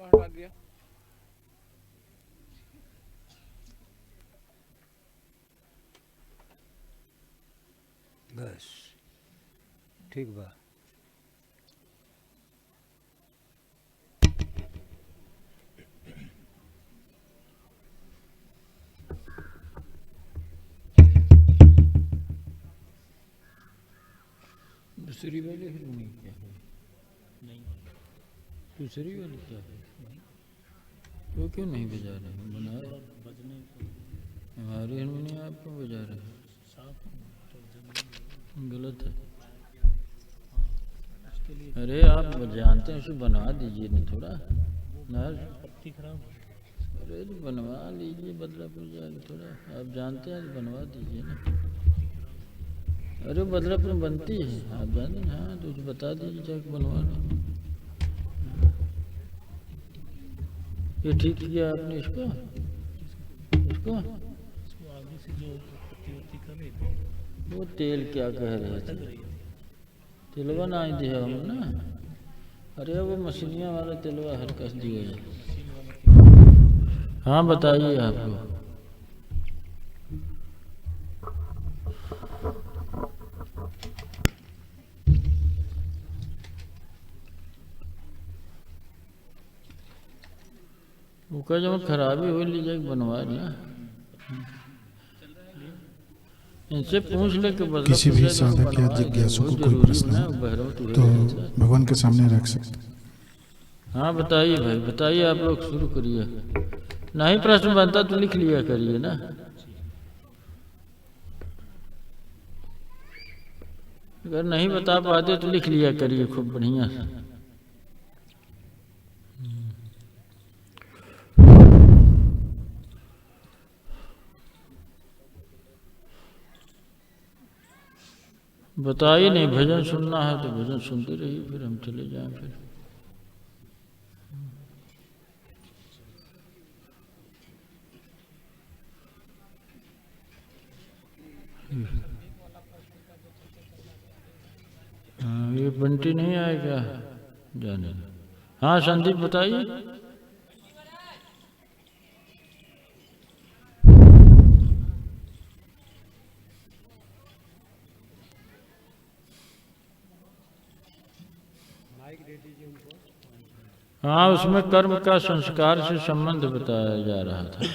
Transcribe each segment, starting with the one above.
हटा दिया। बस ठीक बा। दूसरी वाली हारमोनी क्या है? नहीं, दूसरी वाली क्या है? वो क्यों नहीं बजा रहे हैं? बना बजने हमारी हारमोनी आप क्यों बजा रहे हैं? साफ गलत है। उसके लिए अरे आप जानते हैं, उसे बनवा दीजिए ना थोड़ा ना। पत्ती खराब हो अरे तो बनवा लीजिए, बदलापुर जाके थोड़ा। आप जानते हैं तो बनवा दीजिए ना। अरे बदलापुर में बनती है, आप जानते हैं। हाँ तो उसे बता दीजिए जाके बनवा लो। ये ठीक किया आपने इसको इसको इसको आगे से जो पत्ती वत्ती कर रही थी वो तेल क्या कह रहे थे? लग रही है। तिलवा ना दिया हम ना। अरे वो मछलियाँ वाला तिलवा हरकस दिया है। मशीन वाला हाँ बताइए आपको। वो का जब खराबी हो लीजिए बनवा ना। इनसे पूछ ले कि किसी भी साधक या जिज्ञासु को कोई प्रश्न हो तो भगवान के सामने रख सकते हैं। हाँ बताइए भाई, बताइए। आप लोग शुरू करिए। नहीं प्रश्न बनता तो लिख लिया करिए ना। अगर नहीं बता पाते तो लिख लिया करिए खूब बढ़िया से। बताइए। नहीं भजन सुनना है तो भजन सुनते रहिए, फिर हम चले जाएं फिर। हाँ ये बंटी नहीं आएगा जाने। हाँ संदीप बताइए। हाँ उसमें कर्म का संस्कार से संबंध बताया जा रहा था।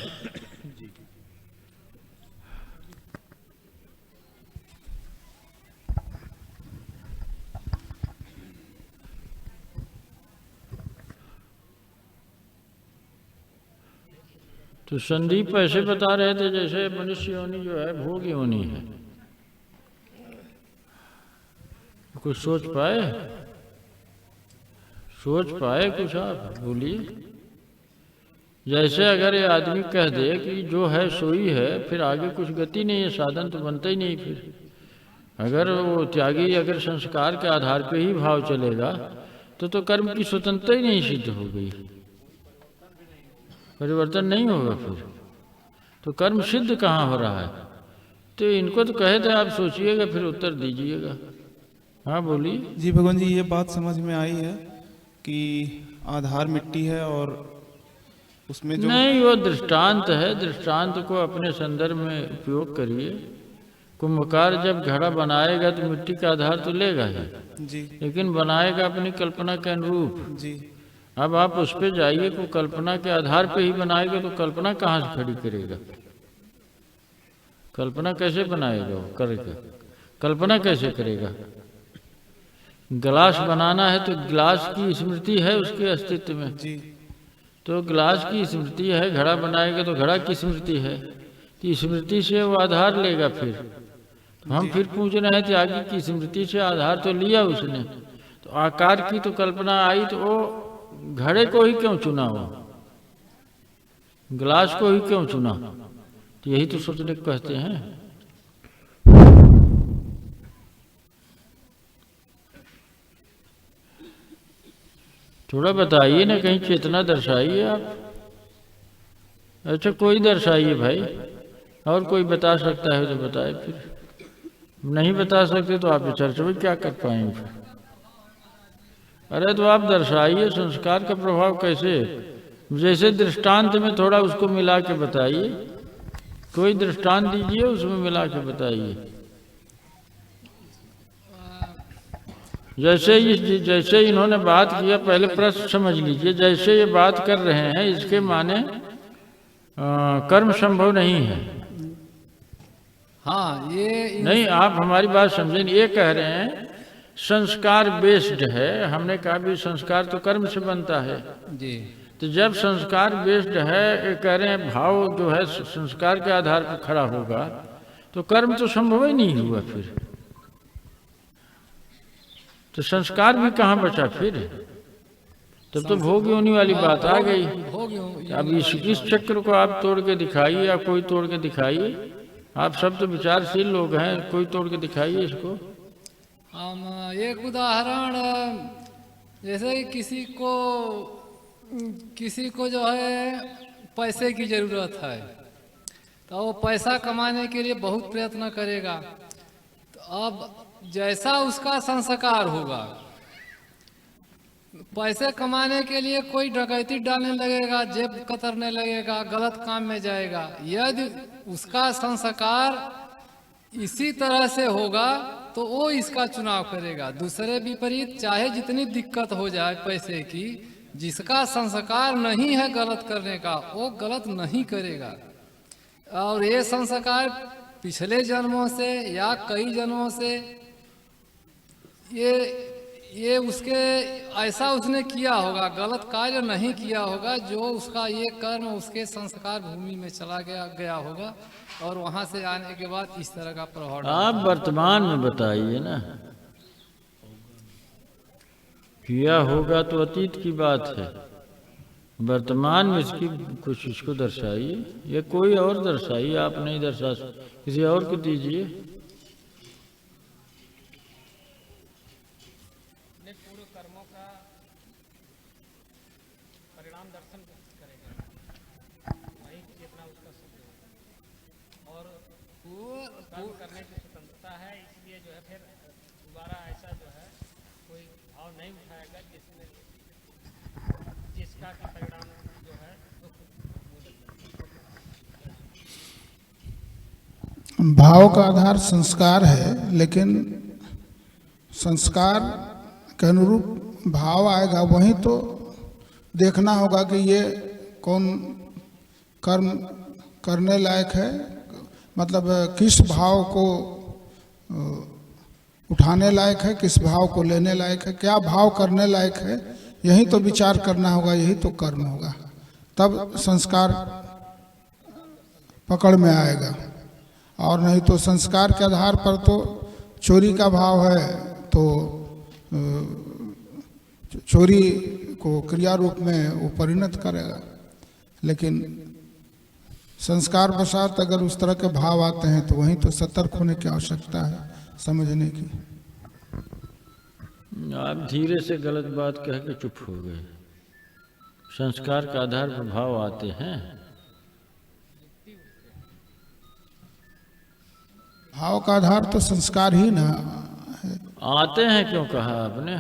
तो संदीप ऐसे बता रहे थे जैसे मनुष्य योनि जो है भोग योनि है। कुछ सोच पाए? सोच पाए कुछ? आप बोलिए। जैसे अगर ये आदमी कह दे कि जो है सोई है, फिर आगे कुछ गति नहीं है, साधन तो बनता ही नहीं। फिर अगर वो त्यागी अगर संस्कार के आधार पे ही भाव चलेगा तो कर्म की स्वतंत्रता ही नहीं सिद्ध हो गई, परिवर्तन नहीं होगा। फिर तो कर्म सिद्ध कहाँ हो रहा है? तो इनको तो कहे थे आप सोचिएगा फिर उत्तर दीजिएगा। हाँ बोलिए। जी भगवान जी, ये बात समझ में आई है कि आधार मिट्टी है और उसमें जो नहीं, वो दृष्टांत है। दृष्टांत को अपने संदर्भ में उपयोग करिए। कुंभकार जब घड़ा बनाएगा तो मिट्टी का आधार तो लेगा ही, जी लेकिन बनाएगा अपनी कल्पना के अनुरूप। जी अब आप उस पे जाइए को कल्पना के आधार पे ही बनाएगा तो कल्पना कहाँ से खड़ी करेगा? कल्पना कैसे बनाएगा? वो करेगा कल्पना कैसे करेगा? गिलास बनाना है तो गिलास की स्मृति है उसके अस्तित्व में, जी तो गिलास की स्मृति है। घड़ा बनाएगा तो घड़ा की स्मृति है, तो स्मृति से वो आधार लेगा। फिर तो हम फिर पूछ रहे हैं त्यागी की स्मृति से आधार तो लिया उसने, तो आकार की तो कल्पना आई, तो वो घड़े को ही क्यों चुना? वो गिलास को ही क्यों चुना? तो यही तो सोचने को कहते हैं। थोड़ा बताइए ना, कहीं चेतना दर्शाइए आप। अच्छा कोई दर्शाइए भाई, और कोई बता सकता है तो बताए। फिर नहीं बता सकते तो आप चर्चा में क्या कर पाएंगे? फिर अरे तो आप दर्शाइए संस्कार का प्रभाव कैसे, जैसे दृष्टांत में थोड़ा उसको मिला के बताइए, कोई दृष्टांत दीजिए उसमें मिला के बताइए। जैसे इन्होंने बात किया, पहले प्रश्न समझ लीजिए, जैसे ये बात कर रहे हैं इसके माने कर्म संभव नहीं है। हाँ, ये नहीं, आप हमारी बात समझें। ये कह रहे हैं संस्कार बेस्ड है, हमने कहा भी संस्कार तो कर्म से बनता है जी। तो जब संस्कार बेस्ड है, ये कह रहे हैं भाव जो है संस्कार के आधार पर खड़ा होगा तो कर्म तो संभव ही नहीं हुआ, फिर तो संस्कार भी कहाँ बचा फिर, तब तो भोग योनि वाली बात आ गई। अब इस चक्र को आप तोड़ के दिखाइए, या कोई तोड़ के दिखाइए, आप सब तो विचारशील लोग हैं, कोई तोड़ के दिखाइए इसको। हम एक उदाहरण, जैसे किसी को जो है पैसे की जरूरत है, तो वो पैसा कमाने के लिए बहुत प्रयत्न करेगा। तो अब जैसा उसका संस्कार होगा, पैसे कमाने के लिए कोई डकैती डालने लगेगा, जेब कतरने लगेगा, गलत काम में जाएगा। यदि उसका संस्कार इसी तरह से होगा तो वो इसका चुनाव करेगा। दूसरे विपरीत, चाहे जितनी दिक्कत हो जाए पैसे की, जिसका संस्कार नहीं है गलत करने का, वो गलत नहीं करेगा। और ये संस्कार पिछले जन्मों से या कई जन्मों से ये उसके ऐसा उसने किया होगा, गलत कार्य नहीं किया होगा, जो उसका ये कर्म उसके संस्कार भूमि में चला गया होगा, और वहां से आने के बाद इस तरह का प्रभाव। आप वर्तमान में बताइए ना, किया होगा तो अतीत की बात है, वर्तमान में इसकी कुछ इसको दर्शाइए, या कोई और दर्शाइए। आप नहीं दर्शा, किसी और को दीजिए। पूर्व कर्मों का परिणाम दर्शन करेगा, वही चेतना उसका शुद्ध होगा, और कर्म करने की स्वतंत्रता है। इसलिए जो है फिर दोबारा ऐसा जो है कोई भाव नहीं उठाएगा जिसका का परिणाम जो है भाव का आधार संस्कार है, लेकिन संस्कार के अनुरूप भाव आएगा, वहीं तो देखना होगा कि ये कौन कर्म करने लायक है, मतलब किस भाव को उठाने लायक है, किस भाव को लेने लायक है, क्या भाव करने लायक है, यही तो विचार करना होगा, यही तो कर्म होगा, तब संस्कार पकड़ में आएगा। और नहीं तो संस्कार के आधार पर तो चोरी का भाव है तो चोरी को क्रिया रूप में वो परिणत करेगा, लेकिन संस्कार वशात अगर उस तरह के भाव आते हैं तो वहीं तो सतर्क होने की आवश्यकता है, समझने की। आप धीरे से गलत बात कह के चुप हो गए। संस्कार का आधार पर भाव आते हैं, भाव का आधार तो संस्कार ही ना है। आते हैं क्यों कहा आपने?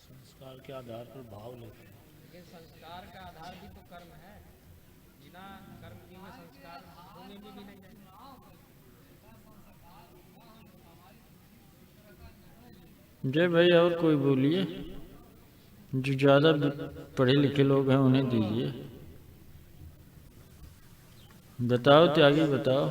संस्कार के आधार पर भाव लेते हैं। लेकिन संस्कार का आधार भी तो कर्म है, बिना कर्म किए हुए संस्कार होने भी नहीं जाएंगे। जय भाई, और कोई बोलिए, जो ज़्यादा पढ़े लिखे लोग हैं उन्हें दीजिए। बताओ त्यागी, बताओ।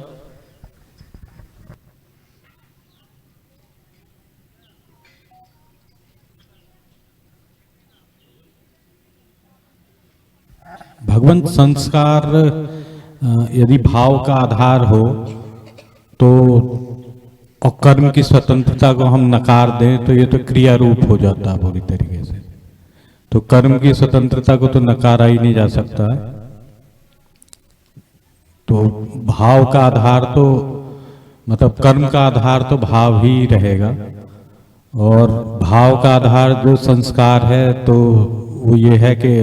भगवंत संस्कार यदि भाव का आधार हो तो और कर्म की स्वतंत्रता को हम नकार दें तो ये तो क्रिया रूप हो जाता है पूरी तरीके से। तो कर्म की स्वतंत्रता को तो नकारा ही नहीं जा सकता है। तो भाव का आधार तो मतलब कर्म का आधार तो भाव ही रहेगा, और भाव का आधार जो संस्कार है तो वो ये है कि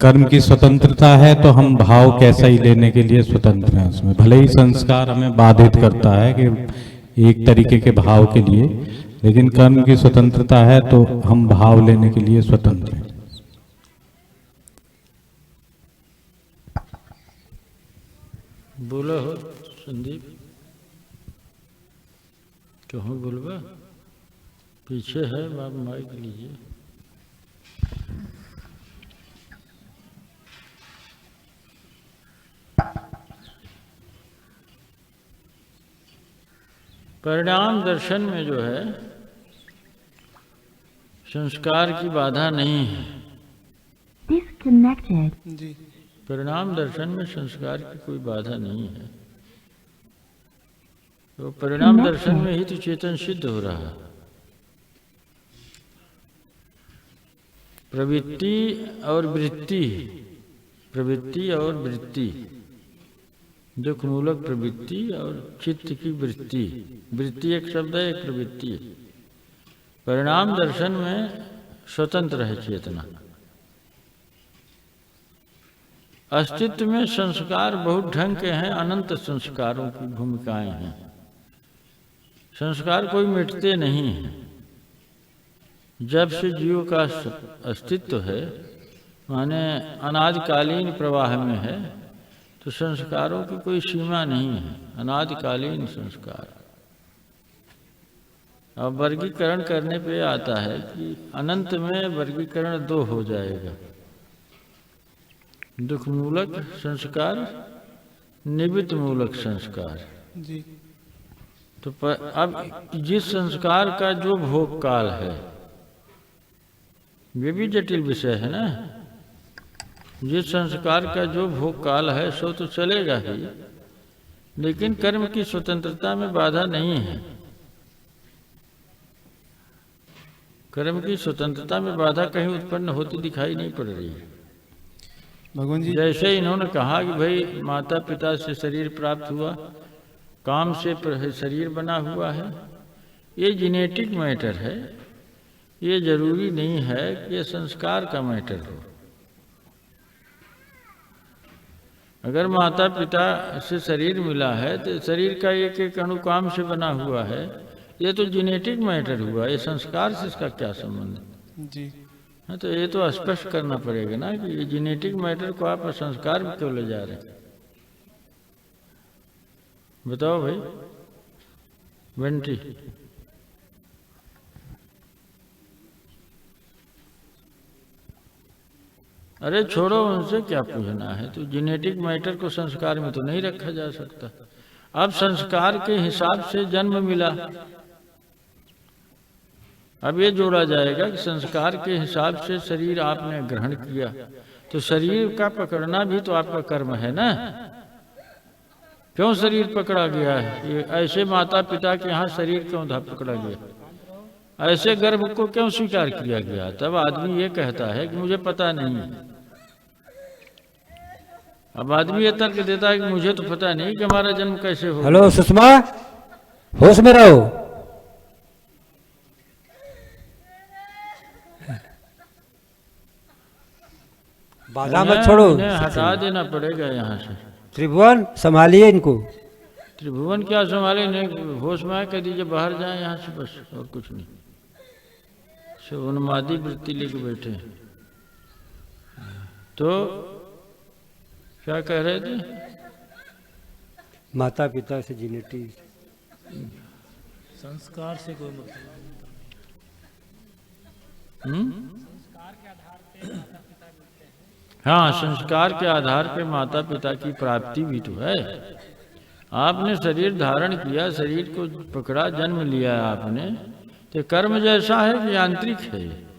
कर्म की स्वतंत्रता है तो हम भाव कैसा ही लेने के लिए स्वतंत्र हैं उसमें, भले ही संस्कार हमें बाधित करता है कि एक तरीके के भाव के लिए, लेकिन कर्म की स्वतंत्रता है तो हम भाव लेने के लिए स्वतंत्र हैं। बोलो हो संदीप, कहूँ बोलबा? पीछे है, आप माइक लीजिए। परिणाम दर्शन में जो है संस्कार की बाधा नहीं है। Disconnected. जी परिणाम दर्शन में संस्कार की कोई बाधा नहीं है। तो परिणाम दर्शन में ही तो चेतन सिद्ध हो रहा है। प्रवृत्ति और वृत्ति, प्रवृत्ति और वृत्ति, दुख मूलक प्रवृत्ति और चित्त की वृत्ति, वृत्ति एक शब्द है, एक प्रवृत्ति है। परिणाम दर्शन में स्वतंत्र है चेतना। अस्तित्व में संस्कार बहुत ढंग के हैं, अनंत संस्कारों की भूमिकाएं हैं। संस्कार कोई मिटते नहीं हैं। जब से जीव का अस्तित्व है, माने अनादिकालीन प्रवाह में है, तो संस्कारों की कोई सीमा नहीं है, अनादिकालीन संस्कार। अब वर्गीकरण करने पे आता है कि अनंत में वर्गीकरण दो हो जाएगा, दुख मूलक संस्कार, निमित्त मूलक संस्कार। जी तो अब जिस संस्कार का जो भोग काल है, ये भी जटिल विषय है ना। जिस संस्कार का जो भोग काल है सो तो चलेगा ही, लेकिन कर्म की स्वतंत्रता में बाधा नहीं है। कर्म की स्वतंत्रता में बाधा कहीं उत्पन्न होती दिखाई नहीं पड़ रही है। भगवान जी, जैसे इन्होंने कहा कि भाई माता पिता से शरीर प्राप्त हुआ, काम से शरीर बना हुआ है, ये जेनेटिक मैटर है। ये जरूरी नहीं है कि ये संस्कार का मैटर हो। अगर माता पिता से शरीर मिला है तो शरीर का एक एक अणु काम से बना हुआ है, ये तो जेनेटिक मैटर हुआ, ये संस्कार से इसका क्या संबंध है? जी हाँ, तो ये तो स्पष्ट करना पड़ेगा ना कि ये जेनेटिक मैटर को आप संस्कार में क्यों ले जा रहे हैं? बताओ भाई बंटी। अरे छोड़ो, उनसे क्या पूछना है। तो जेनेटिक मैटर को संस्कार में तो नहीं रखा जा सकता। अब संस्कार के हिसाब से जन्म मिला, अब ये जोड़ा जाएगा कि संस्कार के हिसाब से शरीर आपने ग्रहण किया, तो शरीर का पकड़ना भी तो आपका कर्म है ना। क्यों शरीर पकड़ा गया है? ये ऐसे माता पिता के यहाँ शरीर क्यों पकड़ा गया? ऐसे गर्भ को क्यों स्वीकार किया गया? तब आदमी ये कहता है कि मुझे पता नहीं है। अब आदमी ये तर्क देता है कि मुझे तो पता नहीं कि हमारा जन्म कैसे हो। हेलो सुषमा, होश में रहो। बाधा मत छोड़ो, इन्हें हटा देना पड़ेगा यहाँ से। त्रिभुवन संभालिए इनको। त्रिभुवन क्या संभाले? इन्हें होश में कह दीजिए बाहर जाए यहाँ से, बस और कुछ नहीं। सब उन्मादी वृत्ति लेके बैठे हैं। तो क्या कह रहे थे? माता पिता से जेनेटिक संस्कार से कोई मतलब हाँ, संस्कार के आधार पे माता पिता की प्राप्ति भी तो है। आपने शरीर धारण किया, शरीर को पकड़ा, जन्म लिया आपने, तो कर्म जैसा है कि यांत्रिक है।